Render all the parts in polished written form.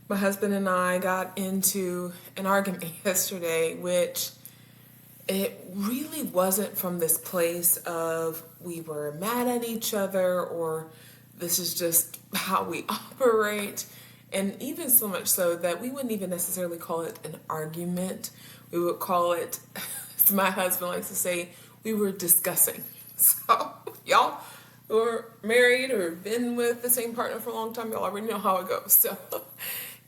My husband and I got into an argument yesterday, which it really wasn't from this place of we were mad at each other or this is just how we operate. And even so much so that we wouldn't even necessarily call it an argument. We would call it, as my husband likes to say, we were discussing. So y'all who are married or been with the same partner for a long time, y'all already know how it goes. So,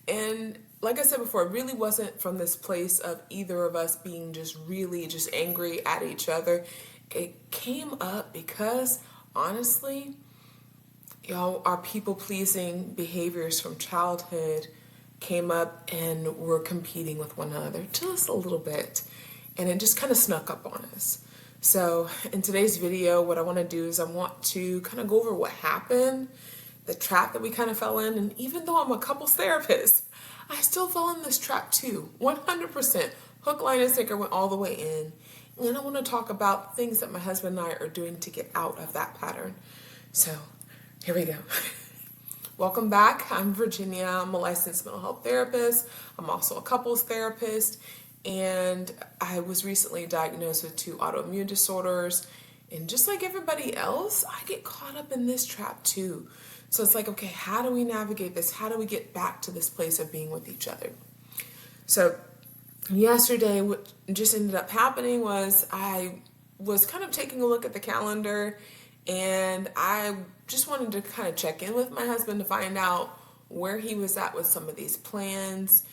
and like I said before, it really wasn't from this place of either of us being just really just angry at each other. It came up because honestly, y'all, our people-pleasing behaviors from childhood came up and were competing with one another just a little bit. And it just kind of snuck up on us. So in today's video, what I want to do is I want to kind of go over what happened, the trap that we kind of fell in. And even though I'm a couples therapist, I still fell in this trap too, 100%. Hook, line, and sinker went all the way in. And I want to talk about things that my husband and I are doing to get out of that pattern. So here we go. Welcome back. I'm Virginia. I'm a licensed mental health therapist. I'm also a couples therapist. And I was recently diagnosed with 2 autoimmune disorders. And just like everybody else, I get caught up in this trap too. So it's like, okay, how do we navigate this? How do we get back to this place of being with each other? So yesterday, what just ended up happening was I was kind of taking a look at the calendar, and I just wanted to kind of check in with my husband to find out where he was at with some of these plans.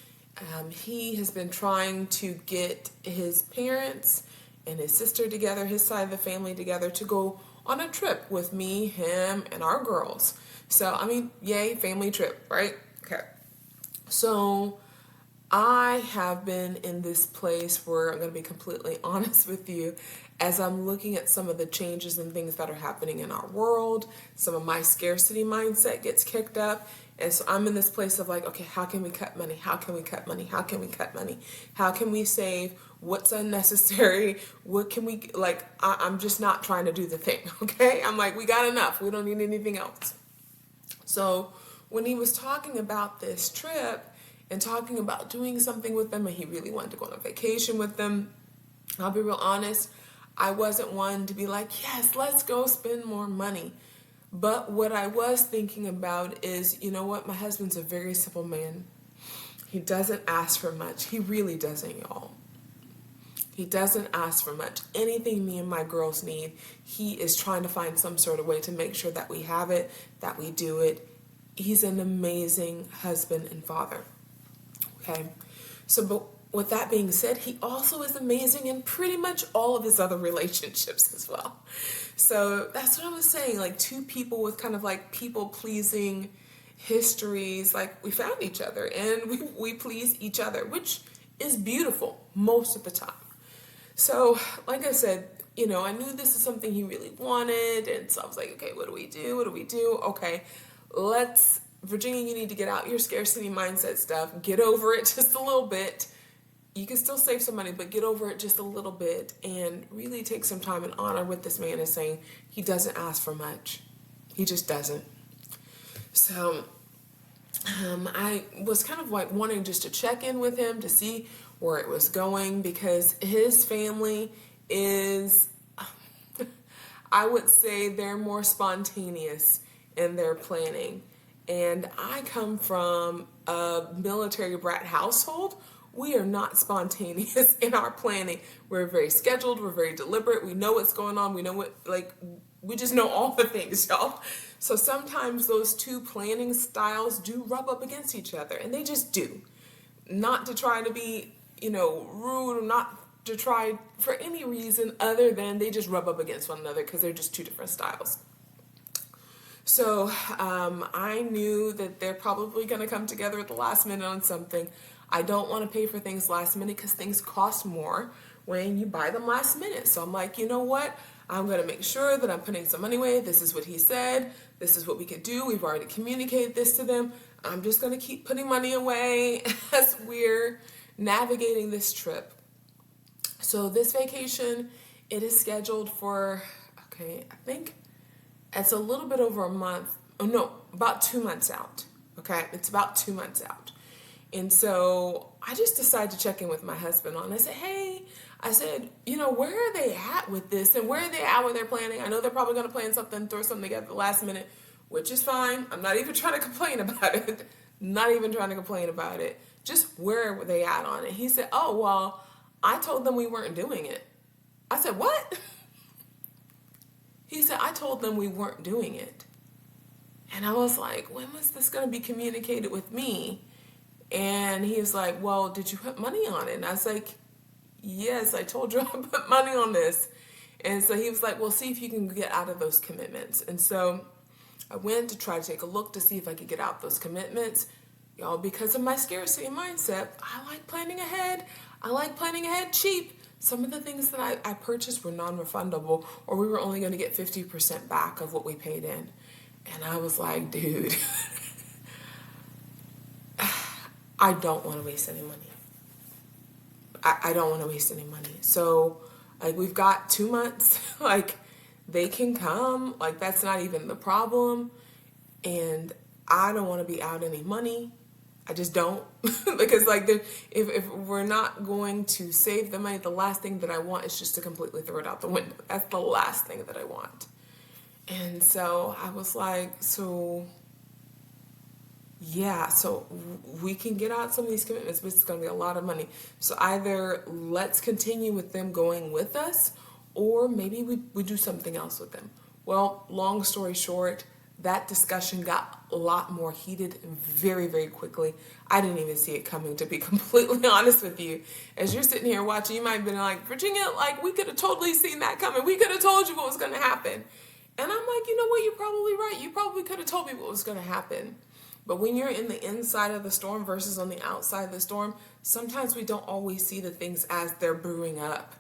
He has been trying to get his parents and his sister together, his side of the family together, to go on a trip with me, him, and our girls. So, I mean, yay, family trip, right? Okay. So I have been in this place where I'm going to be completely honest with you as I'm looking at some of the changes and things that are happening in our world. Some of my scarcity mindset gets kicked up. And so I'm in this place of like, okay, how can we cut money? How can we cut money? How can we cut money? How can we save? What's unnecessary? What can we, like, I'm just not trying to do the thing, okay? I'm like, we got enough. We don't need anything else. So when he was talking about this trip and talking about doing something with them, and he really wanted to go on a vacation with them, I'll be real honest, I wasn't one to be like, yes, let's go spend more money. But what I was thinking about is, you know what? My husband's a very simple man. He doesn't ask for much. He really doesn't, y'all. He doesn't ask for much. Anything me and my girls need, he is trying to find some sort of way to make sure that we have it, that we do it. He's an amazing husband and father. Okay? So, but with that being said, he also is amazing in pretty much all of his other relationships as well. So that's what I was saying, like 2 people with kind of like people-pleasing histories, like we found each other and we please each other, which is beautiful most of the time. So like I said, you know, I knew this is something he really wanted, and so I was like, okay, what do we do? What do we do? Okay, Virginia, you need to get out your scarcity mindset stuff, get over it just a little bit. You can still save some money, but get over it just a little bit and really take some time and honor what this man is saying. He doesn't ask for much. He just doesn't. So I was kind of like wanting just to check in with him to see where it was going, because his family is, I would say they're more spontaneous in their planning. And I come from a military brat household. We are not spontaneous in our planning. We're very scheduled. We're very deliberate. We know what's going on. We know what, like, we just know all the things, y'all. So sometimes those 2 planning styles do rub up against each other, and they just do. Not to try to be, you know, rude, or not to try for any reason other than they just rub up against one another because they're just 2 different styles. So I knew that they're probably going to come together at the last minute on something. I don't want to pay for things last minute because things cost more when you buy them last minute. So I'm like, you know what? I'm going to make sure that I'm putting some money away. This is what he said. This is what we could do. We've already communicated this to them. I'm just going to keep putting money away as we're navigating this trip. So this vacation, it is scheduled for, okay, I think it's a little bit over a month. Oh no, about 2 months out. Okay, it's about 2 months out. And so I just decided to check in with my husband on. I said, hey, I said, where are they at with this? And where are they at with their planning? I know they're probably going to plan something, throw something together at the last minute, which is fine. I'm not even trying to complain about it. Not even trying to complain about it. Just where were they at on it? He said, oh, well, I told them we weren't doing it. I said, what? He said, I told them we weren't doing it. And I was like, when was this going to be communicated with me? And he was like, well, did you put money on it? And I was like, yes, I told you I put money on this. And so he was like, well, see if you can get out of those commitments. And so I went to try to take a look to see if I could get out those commitments. Y'all, because of my scarcity mindset, I like planning ahead. I like planning ahead cheap. Some of the things that I purchased were non-refundable, or we were only going to get 50% back of what we paid in. And I was like, dude, I don't want to waste any money. I don't want to waste any money. So, like, we've got 2 months. Like, they can come. Like, that's not even the problem. And I don't want to be out any money. I just don't. Because, like, if we're not going to save the money, the last thing that I want is just to completely throw it out the window. That's the last thing that I want. And so I was like, so we can get out some of these commitments, but it's going to be a lot of money. So either let's continue with them going with us, or maybe we do something else with them. Well, long story short, that discussion got a lot more heated very, very quickly. I didn't even see it coming, to be completely honest with you. As you're sitting here watching, you might have been like, Virginia, like, we could have totally seen that coming. We could have told you what was going to happen. And I'm like, you know what? You're probably right. You probably could have told me what was going to happen. But when you're in the inside of the storm versus on the outside of the storm, sometimes we don't always see the things as they're brewing up.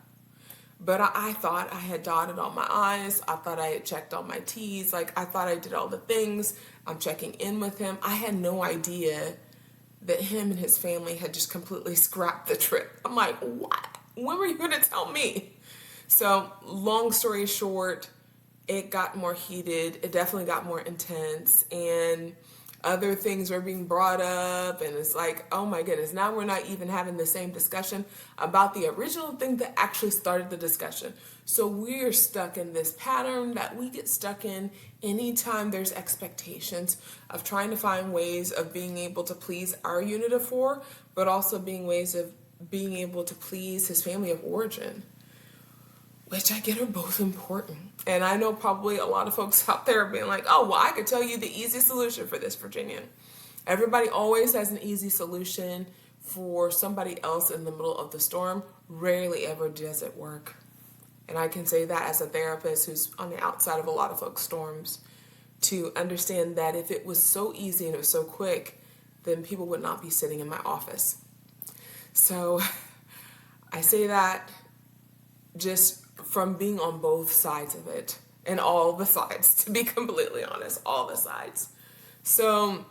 But I thought I had dotted all my I's. I thought I had checked all my T's. Like, I thought I did all the things. I'm checking in with him. I had no idea that him and his family had just completely scrapped the trip. I'm like, what? When were you going to tell me? So, long story short, it got more heated. It definitely got more intense. And other things were being brought up, and it's like, oh my goodness, now we're not even having the same discussion about the original thing that actually started the discussion. So we're stuck in this pattern that we get stuck in anytime there's expectations of trying to find ways of being able to please our unit of four, but also being ways of being able to please his family of origin, which I get are both important. And I know probably a lot of folks out there are being like, oh, well, I could tell you the easy solution for this, Virginia. Everybody always has an easy solution for somebody else in the middle of the storm. Rarely ever does it work. And I can say that as a therapist who's on the outside of a lot of folks' storms, to understand that if it was so easy and it was so quick, then people would not be sitting in my office. So I say that just from being on both sides of it, and all the sides, to be completely honest, all the sides. So,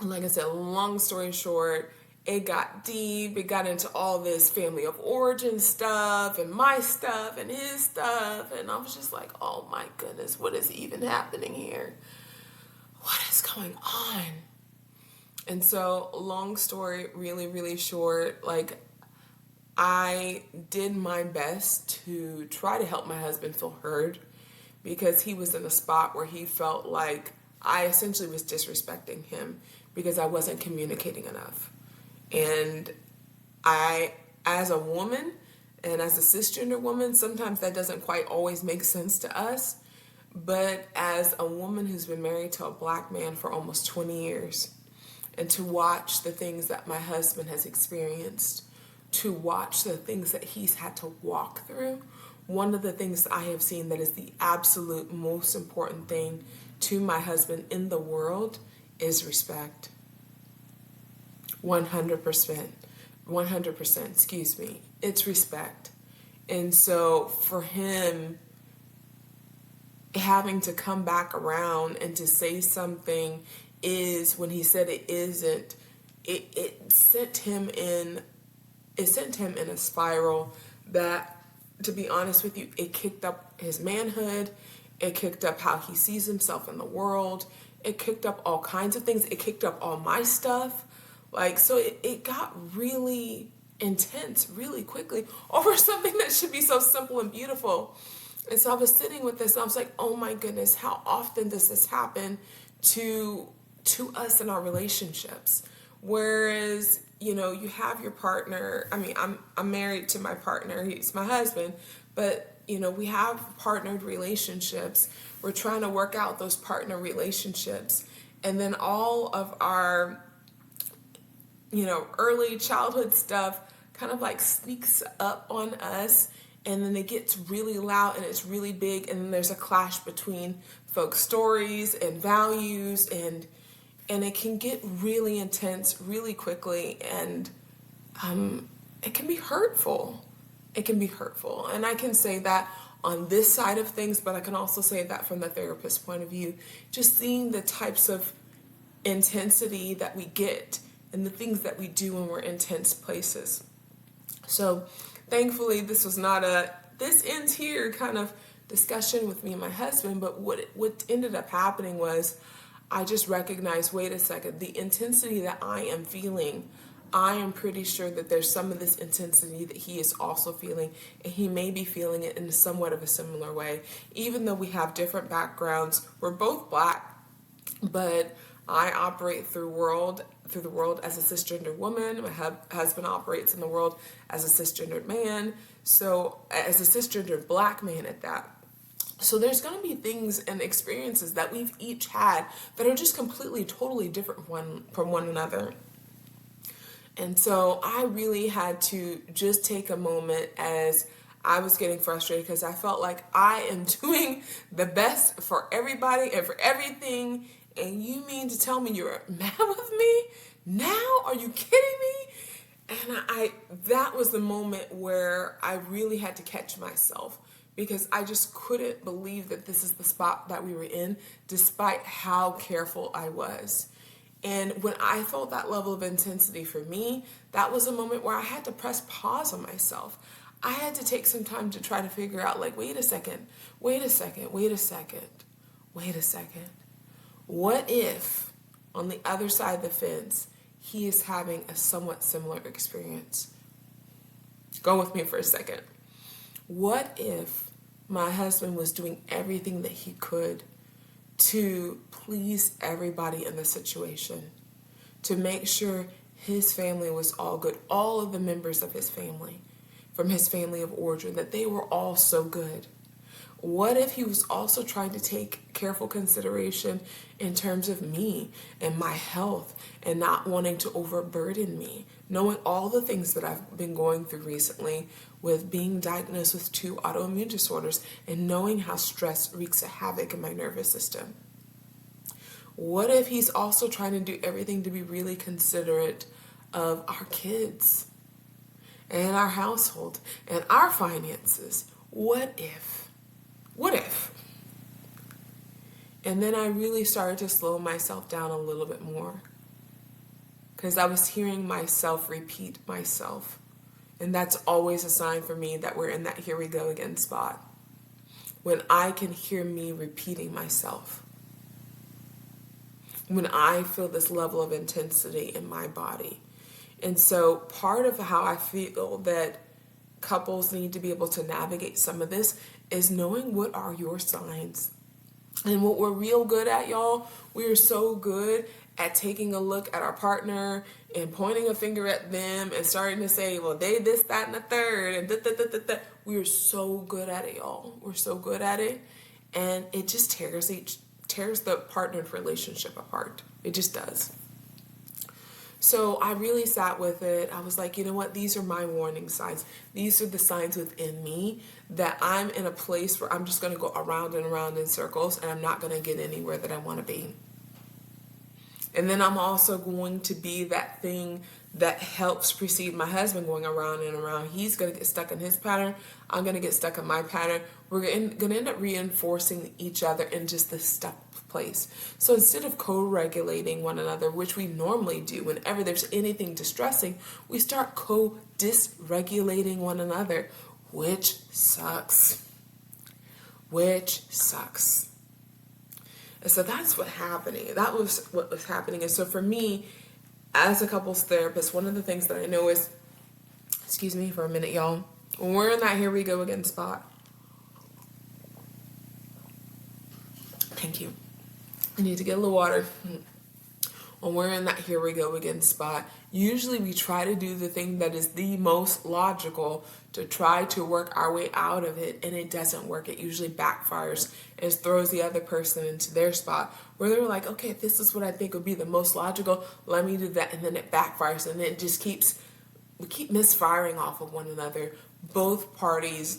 like I said, long story short, it got deep. It got into all this family of origin stuff and my stuff and his stuff. And I was just like, oh my goodness, what is even happening here? What is going on? And so, long story, really, really short, like, I did my best to try to help my husband feel heard, because he was in a spot where he felt like I essentially was disrespecting him because I wasn't communicating enough. And I, as a woman and as a cisgender woman, sometimes that doesn't quite always make sense to us. But as a woman who's been married to a black man for almost 20 years, and to watch the things that my husband has experienced, to watch the things that he's had to walk through, one of the things that I have seen that is the absolute most important thing to my husband in the world is respect. 100%, excuse me. It's respect. And so for him, having to come back around and to say something is, when he said it isn't, it sent him in a spiral that, to be honest with you, it kicked up his manhood. It kicked up how he sees himself in the world. It kicked up all kinds of things. It kicked up all my stuff. Like, so it got really intense really quickly over something that should be so simple and beautiful. And so I was sitting with this and I was like, oh my goodness, how often does this happen to us in our relationships? Whereas, you have your partner. I mean, I'm married to my partner. He's my husband, but we have partnered relationships. We're trying to work out those partner relationships. And then all of our, early childhood stuff kind of like sneaks up on us, and then it gets really loud and it's really big, and then there's a clash between folks' stories and values, and it can get really intense really quickly, and it can be hurtful. It can be hurtful. And I can say that on this side of things, but I can also say that from the therapist's point of view, just seeing the types of intensity that we get and the things that we do when we're in tense places. So thankfully, this was not this ends here kind of discussion with me and my husband, but what ended up happening was I just recognized, wait a second, the intensity that I am feeling, I am pretty sure that there's some of this intensity that he is also feeling, and he may be feeling it in somewhat of a similar way. Even though we have different backgrounds, we're both Black, but I operate through the world as a cisgendered woman. My husband operates in the world as a cisgendered man, so as a cisgendered Black man at that. So there's going to be things and experiences that we've each had that are just completely, totally different from one another. And so I really had to just take a moment as I was getting frustrated, because I felt like I am doing the best for everybody and for everything. And you mean to tell me you're mad with me now? Are you kidding me? And that was the moment where I really had to catch myself, because I just couldn't believe that this is the spot that we were in, despite how careful I was. And when I felt that level of intensity for me, that was a moment where I had to press pause on myself. I had to take some time to try to figure out, like, wait a second. What if on the other side of the fence, he is having a somewhat similar experience? Go with me for a second. What if my husband was doing everything that he could to please everybody in the situation, to make sure his family was all good, all of the members of his family, from his family of origin, that they were all so good? What if he was also trying to take careful consideration in terms of me and my health, and not wanting to overburden me, knowing all the things that I've been going through recently with being diagnosed with 2 autoimmune disorders, and knowing how stress wreaks a havoc in my nervous system? What if he's also trying to do everything to be really considerate of our kids and our household and our finances? What if? And then I really started to slow myself down a little bit more, because I was hearing myself repeat myself. And that's always a sign for me that we're in that here we go again spot, when I can hear me repeating myself, when I feel this level of intensity in my body. And so part of how I feel that couples need to be able to navigate some of this is knowing what are your signs. And what we're real good at, y'all, we are so good at taking a look at our partner and pointing a finger at them and starting to say, well, they this, that, and the third, and da. We are so good at it, y'all. We're so good at it. And it just tears the partnered relationship apart. It just does. So I really sat with it. I was like, you know what? These are my warning signs. These are the signs within me that I'm in a place where I'm just going to go around and around in circles, and I'm not going to get anywhere that I want to be. And then I'm also going to be that thing that helps precede my husband going around and around. He's going to get stuck in his pattern. I'm going to get stuck in my pattern. We're going to end up reinforcing each other in just this stuck place. So instead of co-regulating one another, which we normally do whenever there's anything distressing, we start co-dysregulating one another, which sucks. And so that's what happening. That was what was happening. And so for me, as a couples therapist, one of the things that I know is, excuse me for a minute, y'all, when we're in that here we go again spot, thank you, I need to get a little water. When we're in that here we go again spot, usually we try to do the thing that is the most logical to try to work our way out of it, and it doesn't work. It usually backfires and throws the other person into their spot where they're like, okay, this is what I think would be the most logical, let me do that, and then it backfires, and it just we keep misfiring off of one another. Both parties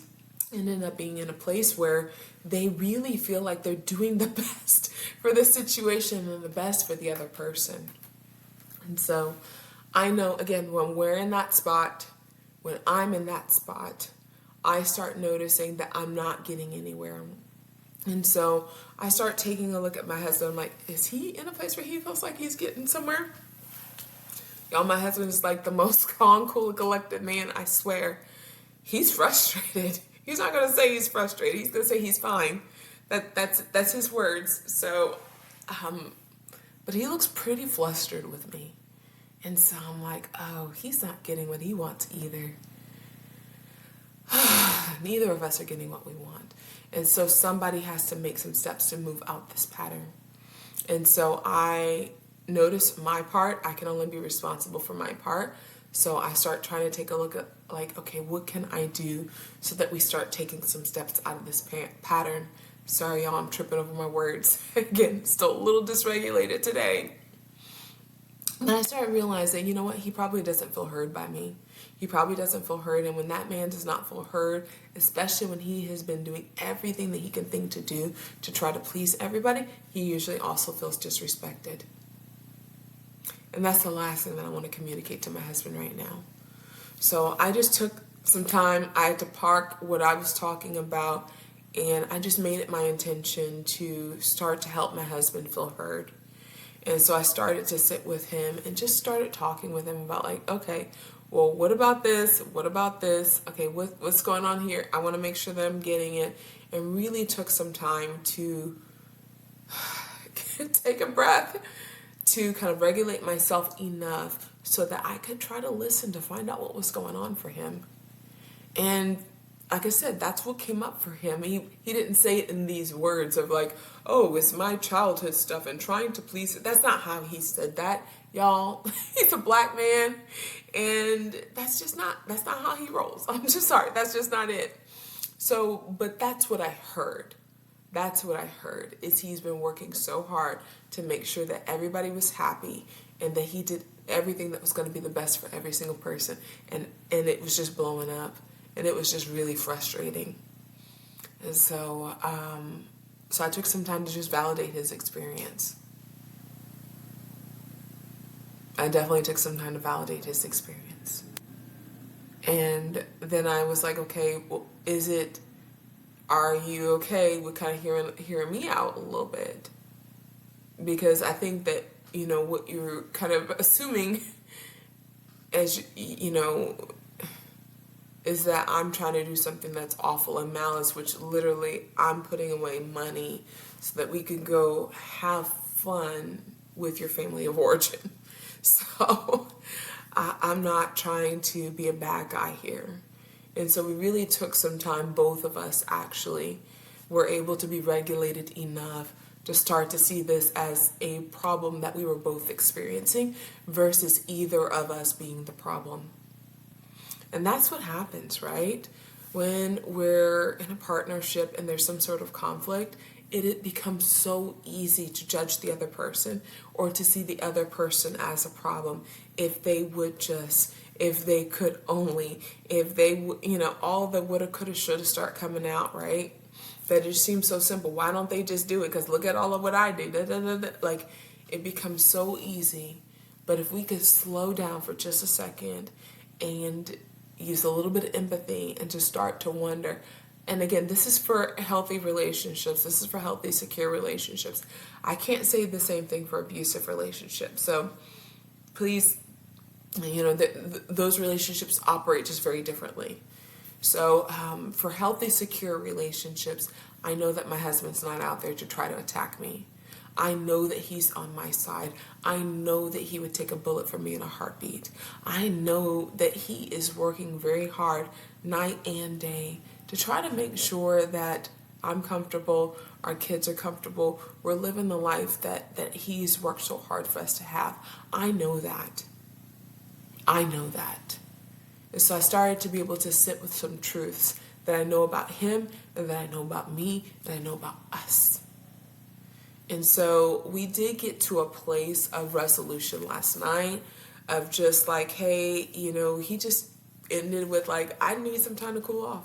ended up being in a place where they really feel like they're doing the best for the situation and the best for the other person. And so I know, again, when we're in that spot, when I'm in that spot, I start noticing that I'm not getting anywhere. And so I start taking a look at my husband. I'm like, is he in a place where he feels like he's getting somewhere? Y'all, my husband is like the most calm, cool, collected man, I swear. He's frustrated. He's not going to say he's frustrated. He's going to say he's fine. That's his words. So, but he looks pretty flustered with me. And so I'm like, oh, he's not getting what he wants either. Neither of us are getting what we want. And so somebody has to make some steps to move out this pattern. And so I notice my part. I can only be responsible for my part. So I start trying to take a look at, like, okay, what can I do so that we start taking some steps out of this pattern? Sorry, y'all, I'm tripping over my words. Again, still a little dysregulated today. And I started realizing, you know what, he probably doesn't feel heard by me. He probably doesn't feel heard. And when that man does not feel heard, especially when he has been doing everything that he can think to do to try to please everybody, he usually also feels disrespected. And that's the last thing that I want to communicate to my husband right now. So I just took some time. I had to park what I was talking about, and I just made it my intention to start to help my husband feel heard. And so I started to sit with him and just started talking with him about, like, okay, well, what about this? What about this? Okay, what's going on here? I want to make sure that I'm getting it. And really took some time to take a breath, to kind of regulate myself enough so that I could try to listen to find out what was going on for him. And like I said, that's what came up for him. He didn't say it in these words of like, oh, it's my childhood stuff and trying to please it. That's not how he said that, y'all. He's a black man, and that's not how he rolls. I'm just sorry. That's just not it. So, but that's what I heard. That's what I heard, is he's been working so hard to make sure that everybody was happy and that he did everything that was going to be the best for every single person. And it was just blowing up, and it was just really frustrating. And so, so I took some time to just validate his experience. I definitely took some time to validate his experience. And then I was like, okay, well, are you okay with kind of hearing me out a little bit? Because I think that, you know, what you're kind of assuming as, you know, is that I'm trying to do something that's awful and malice, which literally I'm putting away money so that we can go have fun with your family of origin. So I'm not trying to be a bad guy here. And so we really took some time, both of us actually were able to be regulated enough to start to see this as a problem that we were both experiencing versus either of us being the problem. And that's what happens, right? When we're in a partnership and there's some sort of conflict, it becomes so easy to judge the other person or to see the other person as a problem if they would just, if they could only, if they, you know, all the woulda, coulda, shoulda start coming out, right? That it just seems so simple. Why don't they just do it? Because look at all of what I did. Da, da, da, da. Like, it becomes so easy. But if we could slow down for just a second and use a little bit of empathy and just start to wonder. And again, this is for healthy relationships. This is for healthy, secure relationships. I can't say the same thing for abusive relationships. So please, you know, those relationships operate just very differently. So for healthy, secure relationships, I know that my husband's not out there to try to attack me. I know that he's on my side. I know that he would take a bullet for me in a heartbeat. I know that he is working very hard night and day to try to make sure that I'm comfortable, our kids are comfortable, we're living the life that he's worked so hard for us to have. I know that. I know that. And so I started to be able to sit with some truths that I know about him, and that I know about me, that I know about us. And so we did get to a place of resolution last night of just like, hey, he just ended with like, I need some time to cool off.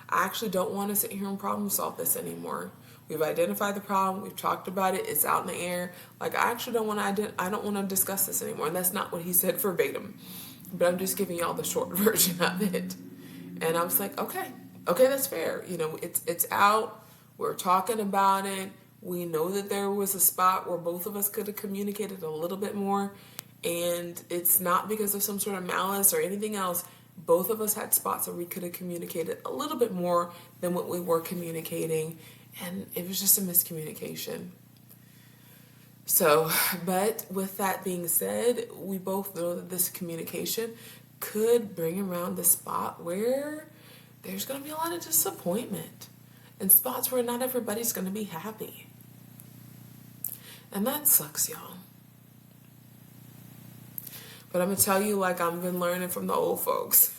I actually don't want to sit here and problem solve this anymore. We've identified the problem. We've talked about it. It's out in the air. Like, I actually don't want to discuss this anymore. And that's not what he said verbatim, but I'm just giving y'all the short version of it. And I was like, okay, that's fair. It's out. We're talking about it. We know that there was a spot where both of us could have communicated a little bit more. And it's not because of some sort of malice or anything else. Both of us had spots where we could have communicated a little bit more than what we were communicating. And it was just a miscommunication. So, but with that being said, we both know that this communication could bring around the spot where there's going to be a lot of disappointment and spots where not everybody's going to be happy. And that sucks, y'all. But I'm going to tell you, like I've been learning from the old folks.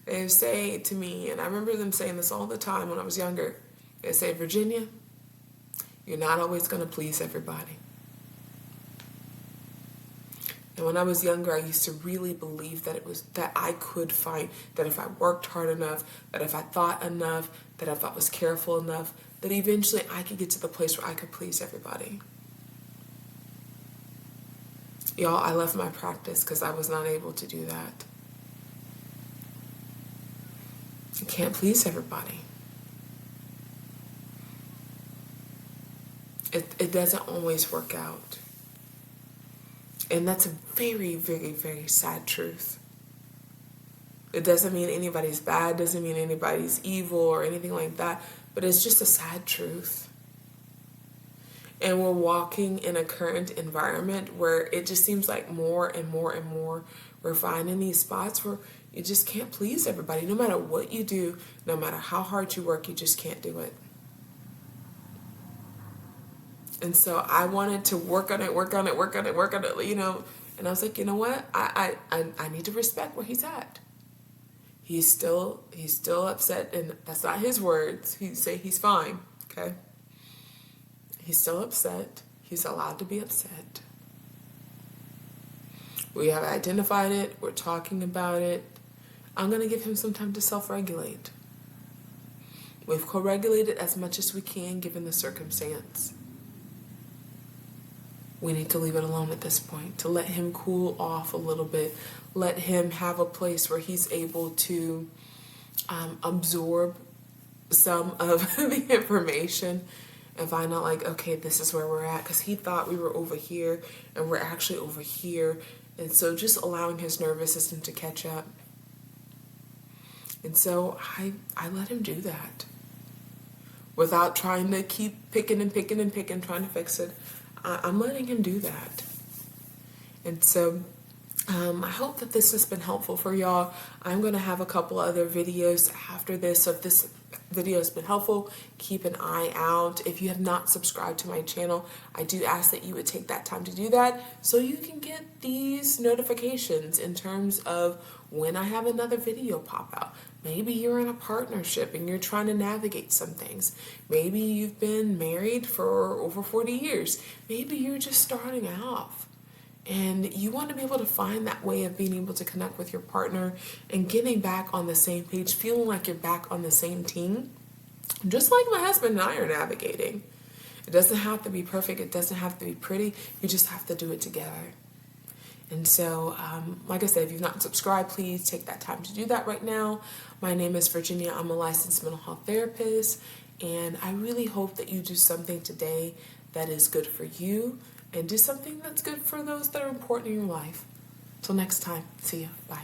They say to me, and I remember them saying this all the time when I was younger, they say, Virginia, you're not always going to please everybody. And when I was younger, I used to really believe that I could find, that if I worked hard enough, that if I thought enough, that if I was careful enough, that eventually I could get to the place where I could please everybody. Y'all, I left my practice because I was not able to do that. You can't please everybody. It doesn't always work out. And that's a very, very, very sad truth. It doesn't mean anybody's bad, doesn't mean anybody's evil or anything like that, but it's just a sad truth. And we're walking in a current environment where it just seems like more and more and more we're finding these spots where you just can't please everybody. No matter what you do, no matter how hard you work, you just can't do it. And so I wanted to work on it, and I was like, you know what? I need to respect where he's at. He's still upset, and that's not his words. He say he's fine, okay? He's still upset. He's allowed to be upset. We have identified it. We're talking about it. I'm going to give him some time to self-regulate. We've co-regulated as much as we can given the circumstance. We need to leave it alone at this point, to let him cool off a little bit. Let him have a place where he's able to absorb some of the information and find out like, okay, this is where we're at. Because he thought we were over here and we're actually over here. And so just allowing his nervous system to catch up. And so I let him do that without trying to keep picking, trying to fix it. I'm letting him do that. And so I hope that this has been helpful for y'all. I'm going to have a couple other videos after this. So if this video has been helpful, keep an eye out. If you have not subscribed to my channel, I do ask that you would take that time to do that so you can get these notifications in terms of when I have another video pop out. Maybe you're in a partnership and you're trying to navigate some things. Maybe you've been married for over 40 years. Maybe you're just starting off and you want to be able to find that way of being able to connect with your partner and getting back on the same page, feeling like you're back on the same team, just like my husband and I are navigating. It doesn't have to be perfect. It doesn't have to be pretty. You just have to do it together. And so, like I said, if you've not subscribed, please take that time to do that right now. My name is Virginia. I'm a licensed mental health therapist, and I really hope that you do something today that is good for you and do something that's good for those that are important in your life. Till next time, see ya. Bye.